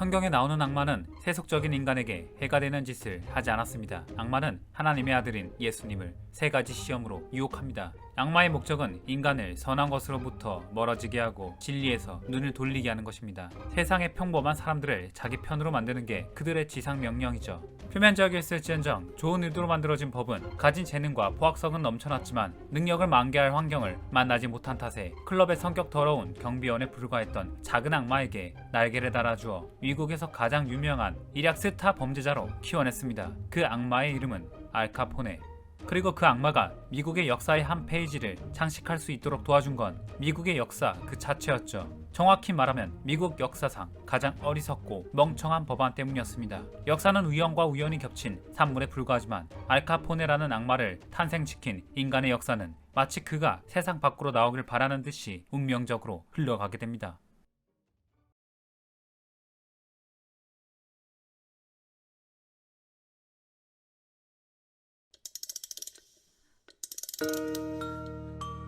성경에 나오는 악마는 세속적인 인간에게 해가 되는 짓을 하지 않았습니다. 악마는 하나님의 아들인 예수님을 세 가지 시험으로 유혹합니다. 악마의 목적은 인간을 선한 것으로부터 멀어지게 하고 진리에서 눈을 돌리게 하는 것입니다. 세상의 평범한 사람들을 자기 편으로 만드는 게 그들의 지상 명령이죠. 표면적이었을지언정 좋은 의도로 만들어진 법은 가진 재능과 포악성은 넘쳐났지만 능력을 만개할 환경을 만나지 못한 탓에 클럽의 성격 더러운 경비원에 불과했던 작은 악마에게 날개를 달아주어 미국에서 가장 유명한 일약 스타 범죄자로 키워냈습니다. 그 악마의 이름은 알카포네. 그리고 그 악마가 미국의 역사의 한 페이지를 장식할 수 있도록 도와준 건 미국의 역사 그 자체였죠. 정확히 말하면 미국 역사상 가장 어리석고 멍청한 법안 때문이었습니다. 역사는 우연과 우연이 겹친 산물에 불과하지만 알카포네라는 악마를 탄생시킨 인간의 역사는 마치 그가 세상 밖으로 나오길 바라는 듯이 운명적으로 흘러가게 됩니다.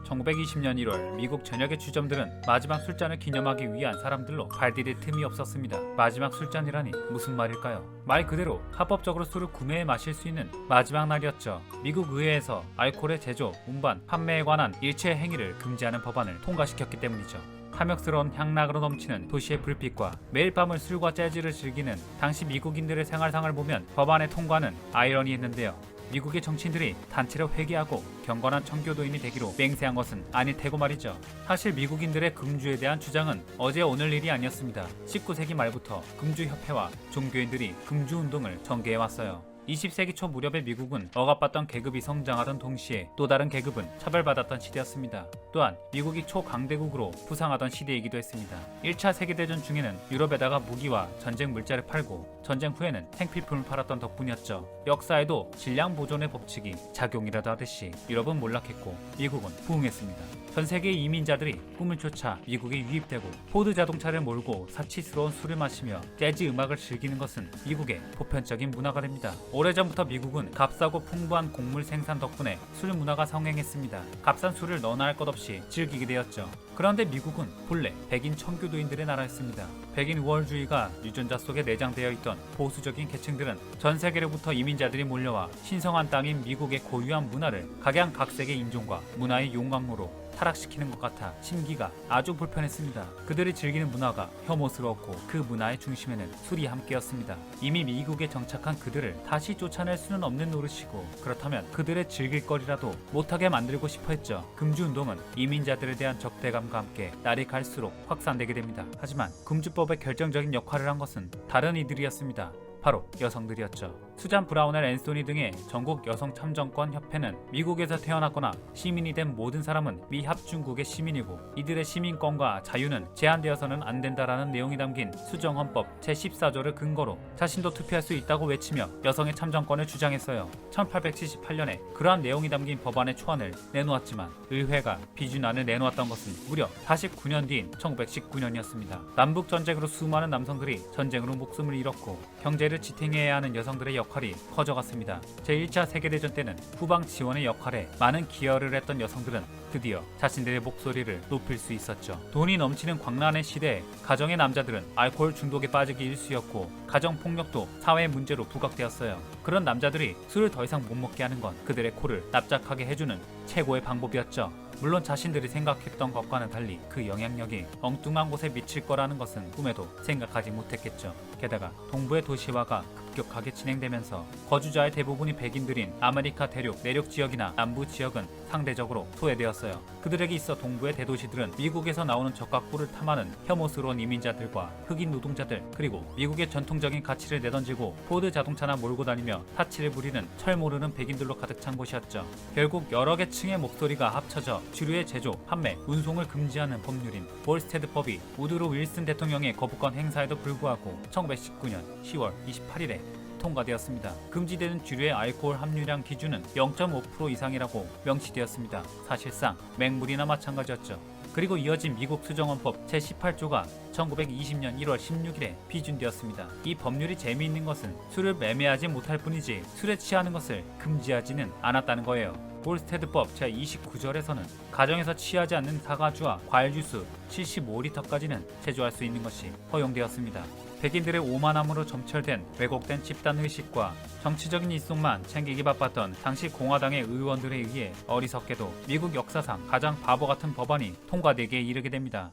(1920년 1월) 미국 전역의 주점들은 마지막 술잔을 기념하기 위한 사람들로 발디딜 틈이 없었습니다. 마지막 술잔이라니 무슨 말일까요? 말 그대로 합법적으로 술을 구매해 마실 수 있는 마지막 날이었죠. 미국 의회에서 알코올의 제조, 운반, 판매에 관한 일체 행위를 금지하는 법안을 통과시켰기 때문이죠. 탐욕스러운 향락으로 넘치는 도시의 불빛과 매일 밤을 술과 재즈를 즐기는 당시 미국인들의 생활상을 보면 법안의 통과는 아이러니했는데요. 미국의 정치인들이 단체로 회개하고 경건한 청교도인이 되기로 맹세한 것은 아닐 테고 말이죠. 사실 미국인들의 금주에 대한 주장은 어제 오늘 일이 아니었습니다. 19세기 말부터 금주협회와 종교인들이 금주운동을 전개해왔어요. 20세기 초 무렵의 미국은 억압받던 계급이 성장하던 동시에 또 다른 계급은 차별받았던 시대였습니다. 또한 미국이 초강대국으로 부상하던 시대이기도 했습니다. 1차 세계대전 중에는 유럽에다가 무기와 전쟁 물자를 팔고 전쟁 후에는 생필품을 팔았던 덕분이었죠. 역사에도 질량 보존의 법칙이 작용이라도 하듯이 유럽은 몰락했고 미국은 부흥했습니다. 전 세계의 이민자들이 꿈을 쫓아 미국에 유입되고 포드 자동차를 몰고 사치스러운 술을 마시며 재즈 음악을 즐기는 것은 미국의 보편적인 문화가 됩니다. 오래전부터 미국은 값싸고 풍부한 곡물 생산 덕분에 술 문화가 성행했습니다. 값싼 술을 너나 할 것 없이 즐기게 되었죠. 그런데 미국은 본래 백인 청교도인들의 나라였습니다. 백인 우월주의가 유전자 속에 내장되어 있던 보수적인 계층들은 전 세계로부터 이민자들이 몰려와 신성한 땅인 미국의 고유한 문화를 각양각색의 인종과 문화의 용광로로 타락시키는 것 같아 심기가 아주 불편했습니다. 그들이 즐기는 문화가 혐오스러웠고 그 문화의 중심에는 술이 함께였습니다. 이미 미국에 정착한 그들을 다시 쫓아낼 수는 없는 노릇이고 그렇다면 그들의 즐길 거리라도 못하게 만들고 싶어 했죠. 금주운동은 이민자들에 대한 적대감과 함께 날이 갈수록 확산되게 됩니다. 하지만 금주법의 결정적인 역할을 한 것은 다른 이들이었습니다. 바로 여성들이었죠. 수잔 브라운엘 앤소니 등의 전국 여성 참정권 협회는 미국에서 태어났거나 시민이 된 모든 사람은 미 합중국의 시민이고 이들의 시민권과 자유는 제한되어서는 안 된다라는 내용이 담긴 수정헌법 제14조를 근거로 자신도 투표할 수 있다고 외치며 여성의 참정권을 주장했어요. 1878년에 그러한 내용이 담긴 법안의 초안을 내놓았지만 의회가 비준안을 내놓았던 것은 무려 49년 뒤인 1919년이었습니다. 남북전쟁으로 수많은 남성들이 전쟁으로 목숨을 잃었고 경제를 지탱해야 하는 여성들의 역할이 커져갔습니다. 제1차 세계대전 때는 후방 지원의 역할에 많은 기여를 했던 여성들은 드디어 자신들의 목소리를 높일 수 있었죠. 돈이 넘치는 광란의 시대에 가정의 남자들은 알코올 중독에 빠지기 일쑤였고 가정폭력도 사회 문제로 부각되었어요. 그런 남자들이 술을 더 이상 못 먹게 하는 건 그들의 코를 납작하게 해주는 최고의 방법이었죠. 물론 자신들이 생각했던 것과는 달리 그 영향력이 엉뚱한 곳에 미칠 거라는 것은 꿈에도 생각하지 못했겠죠. 게다가 동부의 도시화가 급격하게 진행되면서 거주자의 대부분이 백인들인 아메리카 대륙 내륙 지역이나 남부 지역은 상대적으로 소외되었어요. 그들에게 있어 동부의 대도시들은 미국에서 나오는 적과 꿀을 탐하는 혐오스러운 이민자들과 흑인 노동자들 그리고 미국의 전통적인 가치를 내던지고 포드 자동차나 몰고 다니며 타치를 부리는 철 모르는 백인들로 가득 찬 곳이었죠. 결국 여러 개 층의 목소리가 합쳐져 주류의 제조, 판매, 운송을 금지하는 법률인 볼스테드법이 우드로 윌슨 대통령의 거부권 행사에도 불구하고 1919년 10월 28일에 통과되었습니다. 금지되는 주류의 알코올 함유량 기준은 0.5% 이상이라고 명시되었습니다. 사실상 맹물이나 마찬가지였죠. 그리고 이어진 미국 수정헌법 제18조가 1920년 1월 16일에 비준되었습니다. 이 법률이 재미있는 것은 술을 매매하지 못할 뿐이지 술에 취하는 것을 금지하지는 않았다는 거예요. 볼스테드법 제29절에서는 가정에서 취하지 않는 사과주와 과일주스 75리터까지는 제조할 수 있는 것이 허용되었습니다. 백인들의 오만함으로 점철된 왜곡된 집단의식과 정치적인 이속만 챙기기 바빴던 당시 공화당의 의원들에 의해 어리석게도 미국 역사상 가장 바보 같은 법안이 통과되기에 이르게 됩니다.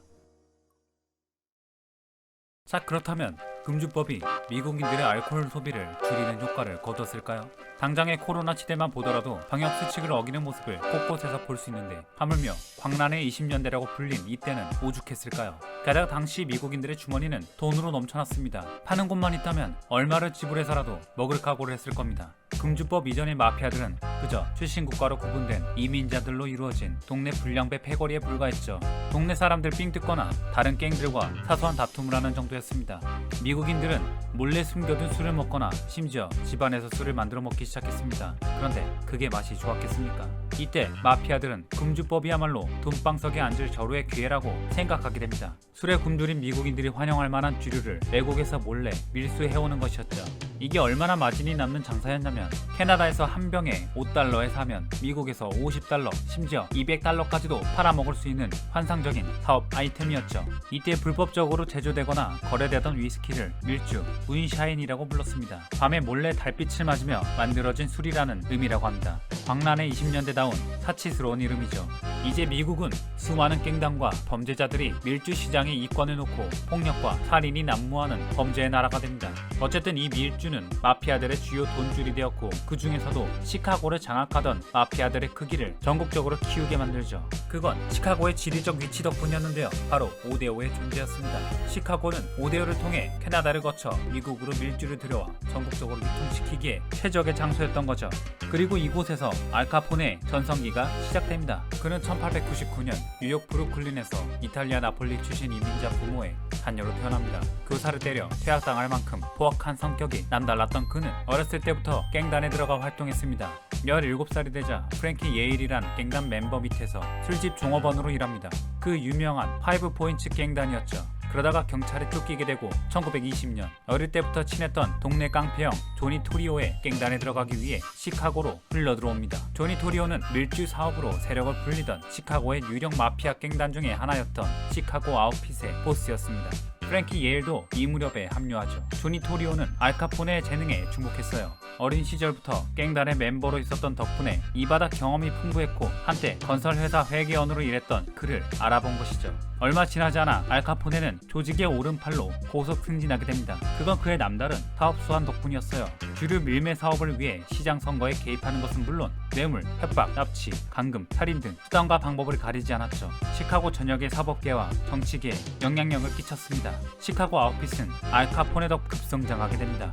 자, 그렇다면 금주법이 미국인들의 알코올 소비를 줄이는 효과를 거뒀을까요? 당장의 코로나 시대만 보더라도 방역 수칙을 어기는 모습을 곳곳에서 볼 수 있는데 하물며 광란의 20년대라고 불린 이때는 오죽했을까요? 게다가 당시 미국인들의 주머니는 돈으로 넘쳐났습니다. 파는 곳만 있다면 얼마를 지불해서라도 먹을 각오를 했을 겁니다. 금주법 이전의 마피아들은 그저 출신 국가로 구분된 이민자들로 이루어진 동네 불량배 패거리에 불과했죠. 동네 사람들 삥 뜯거나 다른 갱들과 사소한 다툼을 하는 정도였습니다. 미국인들은 몰래 숨겨둔 술을 먹거나 심지어 집안에서 술을 만들어 먹기 시작했습니다. 그런데 그게 맛이 좋았겠습니까? 이때 마피아들은 금주법이야말로 돈방석에 앉을 절호의 기회라고 생각하게 됩니다. 술에 굶주린 미국인들이 환영할 만한 주류를 외국에서 몰래 밀수해오는 것이었죠. 이게 얼마나 마진이 남는 장사였냐면 캐나다에서 한 병에 $5에 사면 미국에서 $50, 심지어 $200까지도 팔아먹을 수 있는 환상적인 사업 아이템이었죠. 이때 불법적으로 제조되거나 거래되던 위스키를 밀주, 문샤인이라고 불렀습니다. 밤에 몰래 달빛을 맞으며 만들어진 술이라는 의미라고 합니다. 광란의 20년대다운 사치스러운 이름이죠. 이제 미국은 수많은 갱단과 범죄자들이 밀주 시장에 이권을 놓고 폭력과 살인이 난무하는 범죄의 나라가 됩니다. 어쨌든 이 밀주는 마피아들의 주요 돈줄이 되었고 그 중에서도 시카고를 장악하던 마피아들의 크기를 전국적으로 키우게 만들죠. 그건 시카고의 지리적 위치 덕분이었는데요. 바로 5대5의 존재였습니다. 시카고는 5대5를 통해 캐나다를 거쳐 미국으로 밀주를 들여와 전국적으로 유통시키기에 최적의 장소였던 거죠. 그리고 이곳에서 알카포네의 전성기가 시작됩니다. 그는 1899년 뉴욕 브루클린에서 이탈리아 나폴리 출신 이민자 부모의 자녀로 태어납니다. 교사를 때려 퇴학당할 만큼 포악한 성격이 남달랐던 그는 어렸을 때부터 갱단에 들어가 활동했습니다. 17살이 되자 프랭키 예일이란 갱단 멤버 밑에서 술집 종업원으로 일합니다. 그 유명한 파이브 포인츠 갱단이었죠. 그러다가 경찰에 쫓기게 되고 1920년 어릴 때부터 친했던 동네 깡패형 조니 토리오의 갱단에 들어가기 위해 시카고로 흘러들어옵니다. 조니 토리오는 밀주 사업으로 세력을 불리던 시카고의 유력 마피아 갱단 중에 하나였던 시카고 아웃핏의 보스였습니다. 프랭키 예일도 이 무렵에 합류하죠. 조니 토리오는 알카포네의 재능에 주목했어요. 어린 시절부터 갱단의 멤버로 있었던 덕분에 이 바다 경험이 풍부했고 한때 건설회사 회계원으로 일했던 그를 알아본 것이죠. 얼마 지나지 않아 알카포네는 조직의 오른팔로 고속 승진하게 됩니다. 그건 그의 남다른 사업 수완 덕분이었어요. 주류 밀매 사업을 위해 시장 선거에 개입하는 것은 물론 뇌물, 협박, 납치, 감금, 살인 등 수단과 방법을 가리지 않았죠. 시카고 전역의 사법계와 정치계에 영향력을 끼쳤습니다. 시카고 아웃핏은 알카포네 덕 급성장하게 됩니다.